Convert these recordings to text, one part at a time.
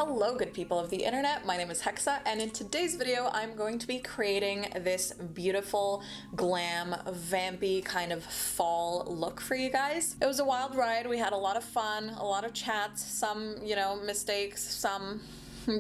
Hello good people of the internet, my name is Hexa, and in today's video I'm going to be creating this beautiful glam vampy kind of fall look for you guys. It was a wild ride, we had a lot of fun, a lot of chats, some, mistakes, some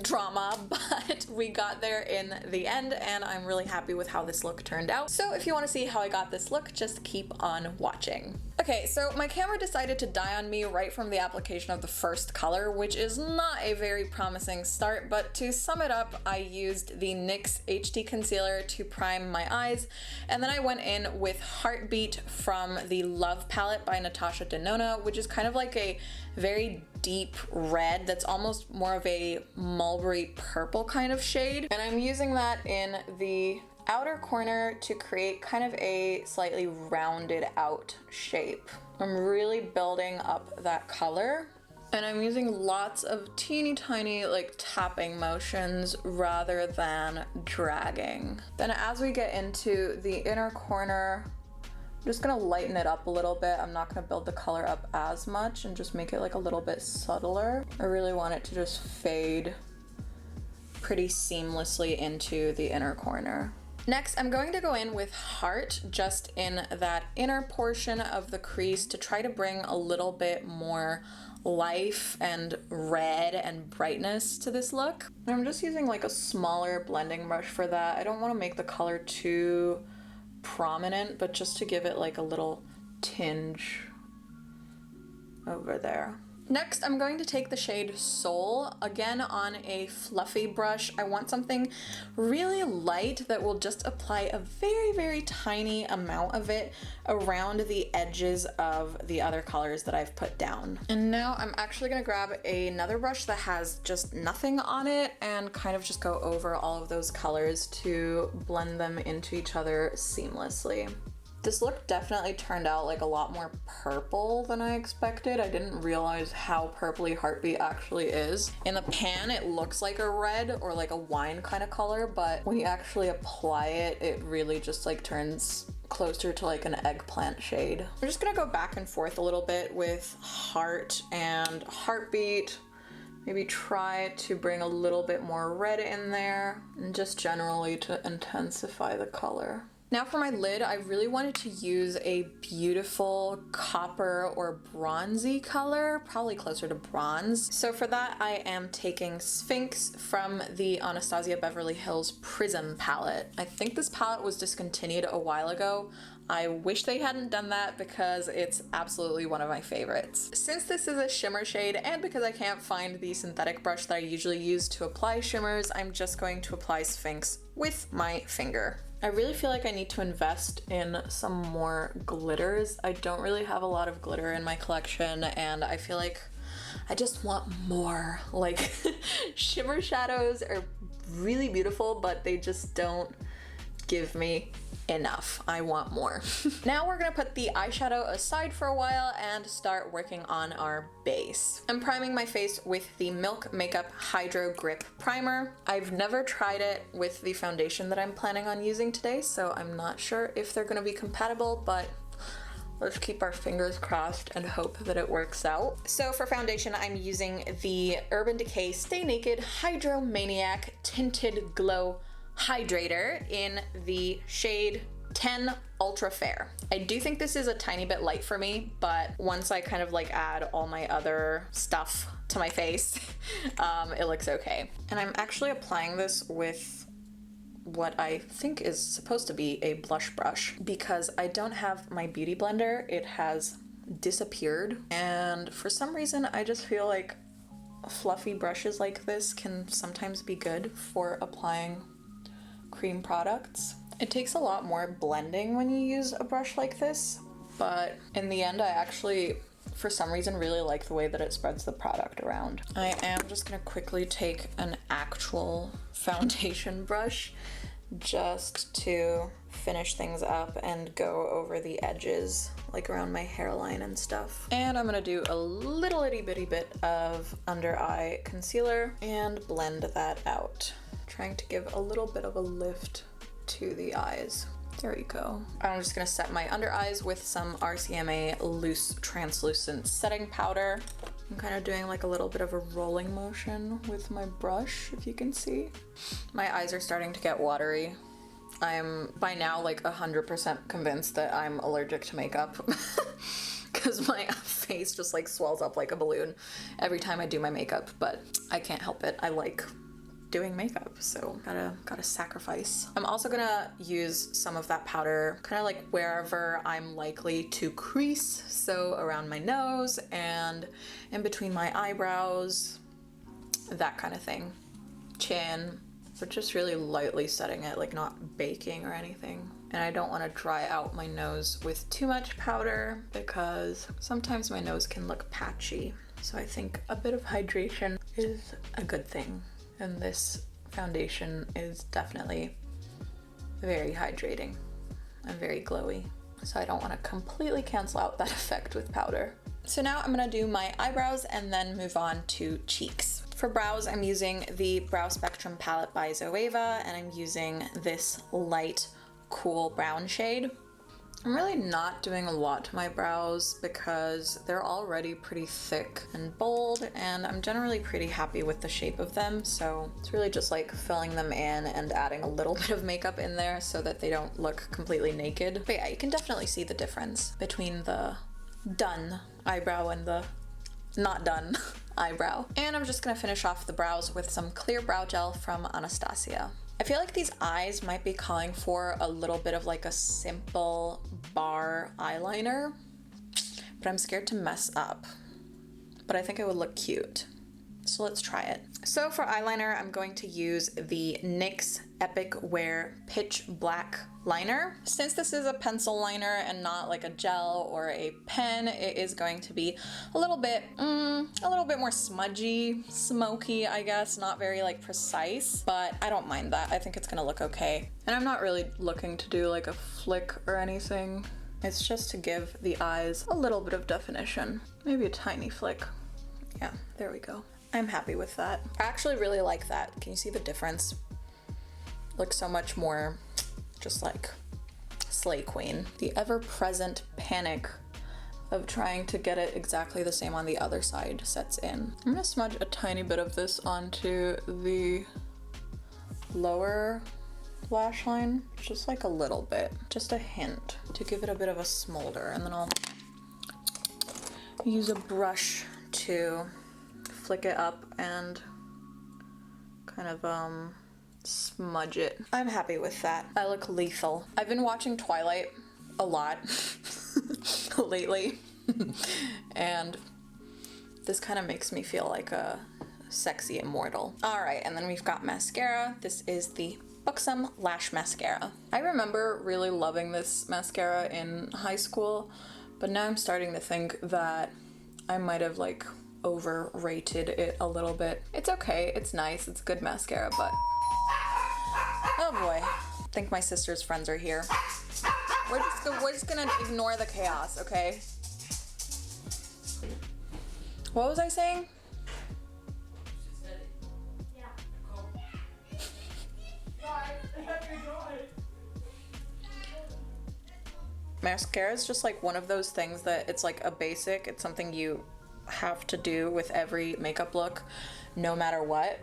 drama, but we got there in the end and I'm really happy with how this look turned out. So if you want to see how I got this look, just keep on watching. Okay, so my camera decided to die on me right from the application of the first color, which is not a very promising start, but to sum it up, I used the NYX HD Concealer to prime my eyes, and then I went in with Heartbeat from the Love palette by Natasha Denona, which is kind of like a very deep red that's almost more of a mulberry purple kind of shade. And I'm using that in the outer corner to create kind of a slightly rounded out shape. I'm really building up that color. And I'm using lots of teeny tiny like tapping motions rather than dragging. Then as we get into the inner corner, I'm just gonna lighten it up a little bit. I'm not gonna build the color up as much and just make it like a little bit subtler. I really want it to just fade pretty seamlessly into the inner corner. Next, I'm going to go in with Heart just in that inner portion of the crease to try to bring a little bit more life and red and brightness to this look. And I'm just using like a smaller blending brush for that. I don't want to make the color too prominent, but just to give it like a little tinge over there. Next, I'm going to take the shade Soul, again on a fluffy brush. I want something really light that will just apply a very, very tiny amount of it around the edges of the other colors that I've put down. And now I'm actually gonna grab another brush that has just nothing on it and kind of just go over all of those colors to blend them into each other seamlessly. This look definitely turned out like a lot more purple than I expected. I didn't realize how purpley Heartbeat actually is. In the pan, it looks like a red or like a wine kind of color, but when you actually apply it, it really just like turns closer to like an eggplant shade. I'm just gonna go back and forth a little bit with Heart and Heartbeat. Maybe try to bring a little bit more red in there and just generally to intensify the color. Now for my lid, I really wanted to use a beautiful copper or bronzy color, probably closer to bronze. So for that, I am taking Sphinx from the Anastasia Beverly Hills Prism Palette. I think this palette was discontinued a while ago. I wish they hadn't done that because it's absolutely one of my favorites. Since this is a shimmer shade and because I can't find the synthetic brush that I usually use to apply shimmers, I'm just going to apply Sphinx with my finger. I really feel like I need to invest in some more glitters. I don't really have a lot of glitter in my collection and I feel like I just want more. Like shimmer shadows are really beautiful, but they just don't give me enough. I want more. Now we're gonna put the eyeshadow aside for a while and start working on our base. I'm priming my face with the Milk Makeup Hydro Grip Primer. I've never tried it with the foundation that I'm planning on using today, so I'm not sure if they're gonna be compatible, but let's keep our fingers crossed and hope that it works out. So for foundation, I'm using the Urban Decay Stay Naked HydroManiac Tinted Glow Hydrator in the shade 10 Ultra Fair. I do think this is a tiny bit light for me, but once I kind of like add all my other stuff to my face, it looks okay. And I'm actually applying this with what I think is supposed to be a blush brush because I don't have my beauty blender. It has disappeared, and for some reason I just feel like fluffy brushes like this can sometimes be good for applying cream products. It takes a lot more blending when you use a brush like this, but in the end I actually, for some reason, really like the way that it spreads the product around. I am just gonna quickly take an actual foundation brush just to finish things up and go over the edges, like around my hairline and stuff. And I'm gonna do a little itty bitty bit of under eye concealer and blend that out, trying to give a little bit of a lift to the eyes. There we go. I'm just gonna set my under eyes with some RCMA loose translucent setting powder. I'm kind of doing like a little bit of a rolling motion with my brush, if you can see. My eyes are starting to get watery. I'm by now like 100% convinced that I'm allergic to makeup because my face just like swells up like a balloon every time I do my makeup, but I can't help it. I like doing makeup, so gotta sacrifice. I'm also gonna use some of that powder kind of like wherever I'm likely to crease, so around my nose and in between my eyebrows, that kind of thing. Chin, but just really lightly setting it, like not baking or anything. And I don't want to dry out my nose with too much powder because sometimes my nose can look patchy. So I think a bit of hydration is a good thing. And this foundation is definitely very hydrating and very glowy. So I don't want to completely cancel out that effect with powder. So now I'm gonna do my eyebrows and then move on to cheeks. For brows, I'm using the Brow Spectrum palette by Zoeva, and I'm using this light, cool brown shade. I'm really not doing a lot to my brows because they're already pretty thick and bold, and I'm generally pretty happy with the shape of them, so it's really just like filling them in and adding a little bit of makeup in there so that they don't look completely naked. But yeah, you can definitely see the difference between the done eyebrow and the not done eyebrow. And I'm just gonna finish off the brows with some clear brow gel from Anastasia. I feel like these eyes might be calling for a little bit of like a simple bar eyeliner, but I'm scared to mess up. But I think it would look cute. So let's try it. So for eyeliner, I'm going to use the NYX Epic Wear Pitch Black liner. Since this is a pencil liner and not like a gel or a pen, it is going to be a little bit more smudgy, smoky, I guess, not very like precise, but I don't mind that. I think it's gonna look okay. And I'm not really looking to do like a flick or anything. It's just to give the eyes a little bit of definition. Maybe a tiny flick. Yeah, there we go. I'm happy with that. I actually really like that. Can you see the difference? Looks so much more just like Slay Queen. The ever-present panic of trying to get it exactly the same on the other side sets in. I'm gonna smudge a tiny bit of this onto the lower lash line, just like a little bit, just a hint to give it a bit of a smolder, and then I'll use a brush to flick it up and kind of smudge it. I'm happy with that. I look lethal. I've been watching Twilight a lot lately and this kind of makes me feel like a sexy immortal. All right, and then we've got mascara. This is the Buxom Lash Mascara. I remember really loving this mascara in high school, but now I'm starting to think that I might have like overrated it a little bit. It's okay, it's nice, it's good mascara, but oh boy. I think my sister's friends are here. We're just gonna ignore the chaos, okay? What was I saying? Mascara is just like one of those things that it's like a basic, it's something you have to do with every makeup look no matter what,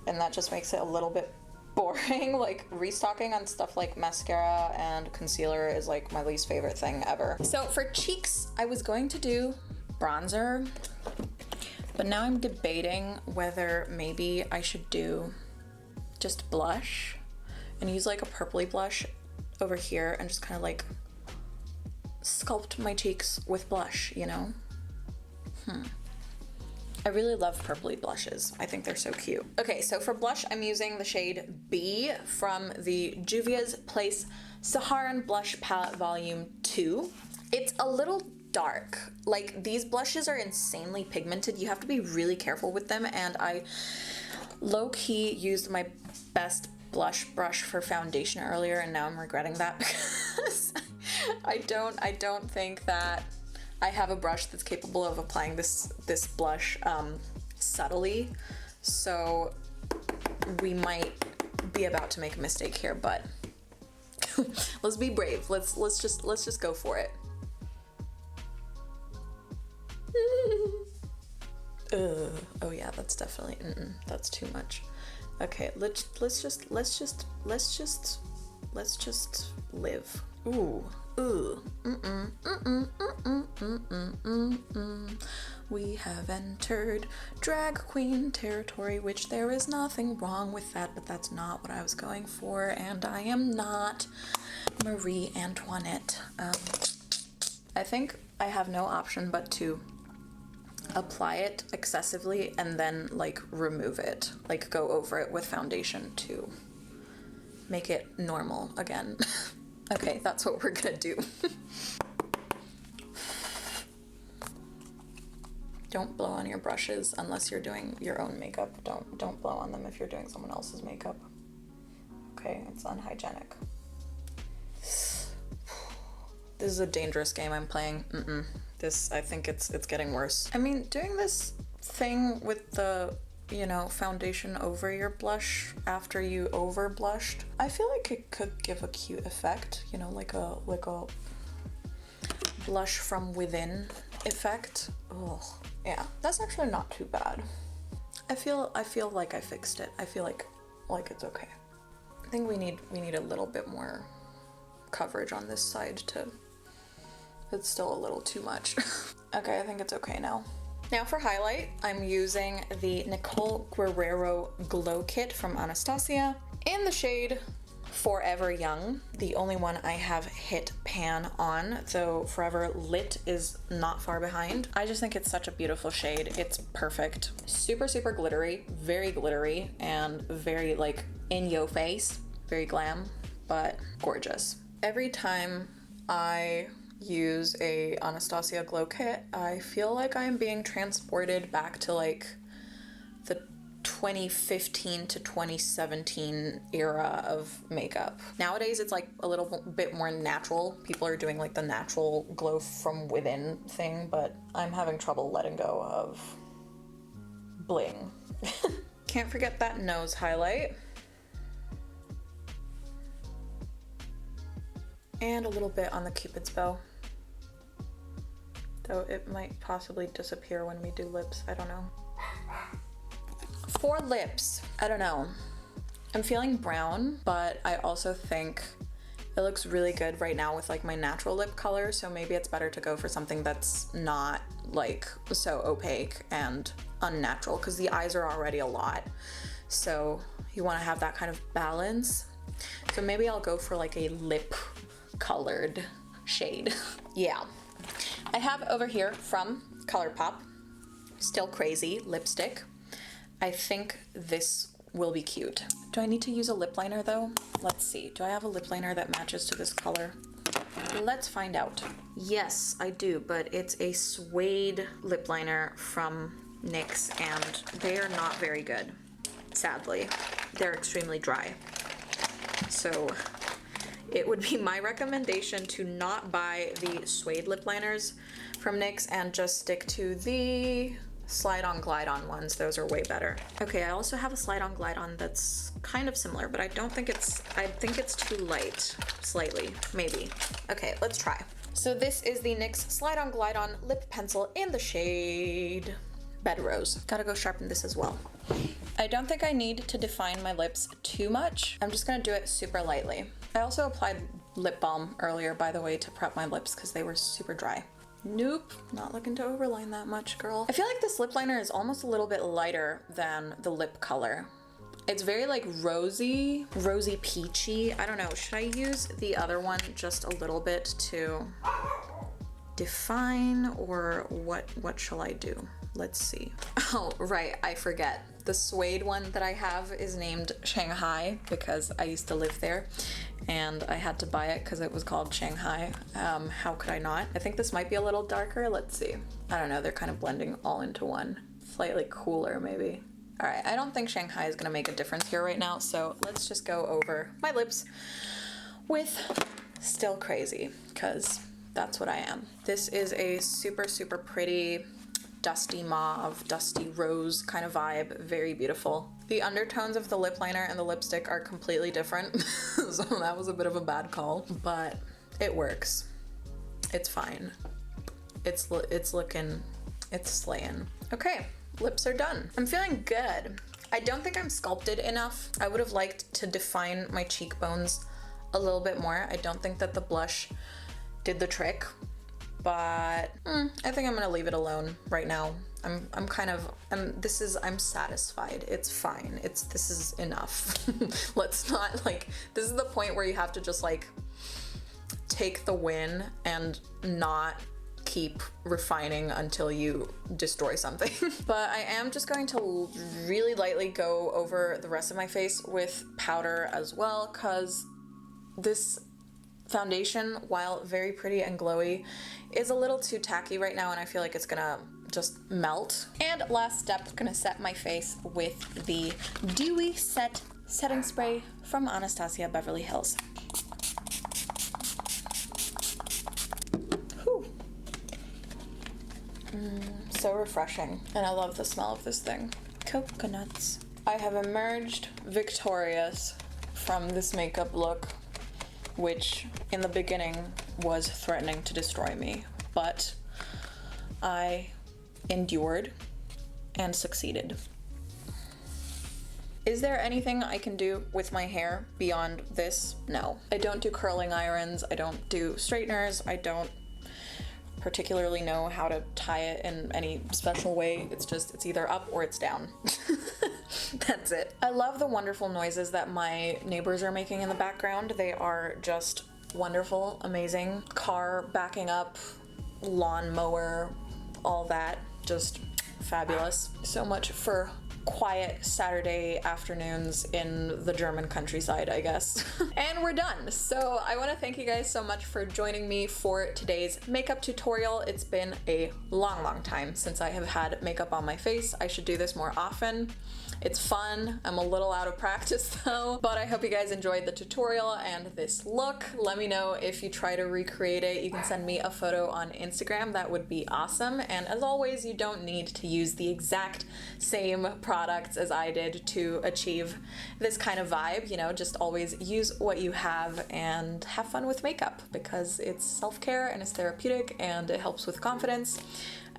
and that just makes it a little bit boring. Like restocking on stuff like mascara and concealer is like my least favorite thing ever. So for cheeks, I was going to do bronzer, but now I'm debating whether maybe I should do just blush and use like a purpley blush over here and just kind of like sculpt my cheeks with blush, you know? I really love purpley blushes. I think they're so cute. Okay, so for blush, I'm using the shade B from the Juvia's Place Saharan Blush Palette Volume 2. It's a little dark. Like, these blushes are insanely pigmented. You have to be really careful with them, and I low-key used my best blush brush for foundation earlier, and now I'm regretting that because I don't think that I have a brush that's capable of applying this blush subtly, so we might be about to make a mistake here, but let's be brave. Let's just go for it. Oh yeah, that's definitely, that's too much. Okay, let's just live. Ooh, ooh, We have entered drag queen territory, which there is nothing wrong with that, but that's not what I was going for, and I am not Marie Antoinette. I think I have no option but to apply it excessively and then like remove it, like go over it with foundation to make it normal again. Okay, that's what we're gonna do. Don't blow on your brushes unless you're doing your own makeup. Don't blow on them if you're doing someone else's makeup. Okay, it's unhygienic. This is a dangerous game I'm playing. This, I think it's getting worse. I mean, doing this thing with the, you know, foundation over your blush after you over blushed, I feel like it could give a cute effect, you know, like a blush from within effect. Oh, yeah, that's actually not too bad. I feel like I fixed it. I feel like it's okay. I think we need a little bit more coverage on this side to, it's still a little too much. Okay, I think it's okay now. Now for highlight, I'm using the Nicole Guerriero Glow Kit from Anastasia in the shade Forever Young, the only one I have hit pan on, though Forever Lit is not far behind. I just think it's such a beautiful shade. It's perfect. Super, super glittery, and very like in your face, very glam, but gorgeous. Every time I use a Anastasia Glow Kit, I feel like I'm being transported back to like the 2015 to 2017 era of makeup. Nowadays it's like a little bit more natural. People are doing like the natural glow from within thing, but I'm having trouble letting go of bling. Can't forget that nose highlight. And a little bit on the Cupid's bow. Though it might possibly disappear when we do lips, I don't know. For lips, I don't know. I'm feeling brown, but I also think it looks really good right now with like my natural lip color, so maybe it's better to go for something that's not like so opaque and unnatural, because the eyes are already a lot. So you want to have that kind of balance. So maybe I'll go for like a lip colored shade. Yeah. I have over here from ColourPop, Still Crazy lipstick. I think this will be cute. Do I need to use a lip liner though? Let's see. Do I have a lip liner that matches to this color? Let's find out. Yes, I do, but it's a suede lip liner from NYX, and they are not very good, sadly. They're extremely dry. So it would be my recommendation to not buy the suede lip liners from NYX and just stick to the slide-on glide-on ones. Those are way better. Okay, I also have a slide-on glide-on that's kind of similar, but I think it's too light, slightly, maybe. Okay, let's try. So this is the NYX slide-on glide-on lip pencil in the shade Bedrose. Gotta go sharpen this as well. I don't think I need to define my lips too much. I'm just gonna do it super lightly. I also applied lip balm earlier, by the way, to prep my lips because they were super dry. Nope, not looking to overline that much, girl. I feel like this lip liner is almost a little bit lighter than the lip color. It's very like rosy peachy. I don't know, should I use the other one just a little bit to define, or what shall I do? Let's see. Oh, right, I forget. The suede one that I have is named Shanghai because I used to live there and I had to buy it because it was called Shanghai. How could I not? I think this might be a little darker. Let's see. I don't know, they're kind of blending all into one. Slightly cooler, maybe. All right, I don't think Shanghai is gonna make a difference here right now, so let's just go over my lips with Still Crazy, because that's what I am. This is a super, super pretty dusty mauve, dusty rose kind of vibe, very beautiful. The undertones of the lip liner and the lipstick are completely different, so that was a bit of a bad call, but it works. It's fine. It's looking, it's slaying. Okay, lips are done. I'm feeling good. I don't think I'm sculpted enough. I would have liked to define my cheekbones a little bit more. I don't think that the blush did the trick, but I think I'm gonna leave it alone right now. I'm satisfied. It's fine. This is enough. Let's not, like, this is the point where you have to just like take the win and not keep refining until you destroy something. But I am just going to really lightly go over the rest of my face with powder as well, because this foundation, while very pretty and glowy, is a little too tacky right now, and I feel like it's gonna just melt. And last step, gonna set my face with the Dewy Set Setting Spray from Anastasia Beverly Hills. So refreshing, and I love the smell of this thing. Coconuts. I have emerged victorious from this makeup look, which in the beginning was threatening to destroy me, but I endured and succeeded. Is there anything I can do with my hair beyond this? No. I don't do curling irons, I don't do straighteners, I don't particularly know how to tie it in any special way. It's either up or it's down. That's it. I love the wonderful noises that my neighbors are making in the background. They are just wonderful, amazing. Car backing up, lawn mower, all that, just fabulous. So much for quiet Saturday afternoons in the German countryside, I guess. And we're done. So I want to thank you guys so much for joining me for today's makeup tutorial. It's been a long time since I have had makeup on my face. I should do this more often. It's fun. I'm a little out of practice though, but I hope you guys enjoyed the tutorial and this look. Let me know if you try to recreate it. You can send me a photo on Instagram. That would be awesome. And as always, you don't need to use the exact same products as I did to achieve this kind of vibe. You know, just always use what you have and have fun with makeup, because it's self-care and it's therapeutic and it helps with confidence.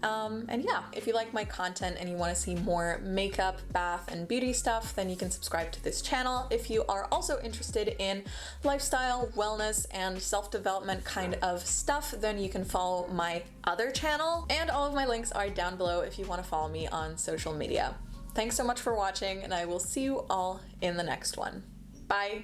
And yeah, if you like my content and you want to see more makeup, bath, and beauty stuff, then you can subscribe to this channel. If you are also interested in lifestyle, wellness, and self-development kind of stuff, then you can follow my other channel. And all of my links are down below if you want to follow me on social media. Thanks so much for watching, and I will see you all in the next one. Bye!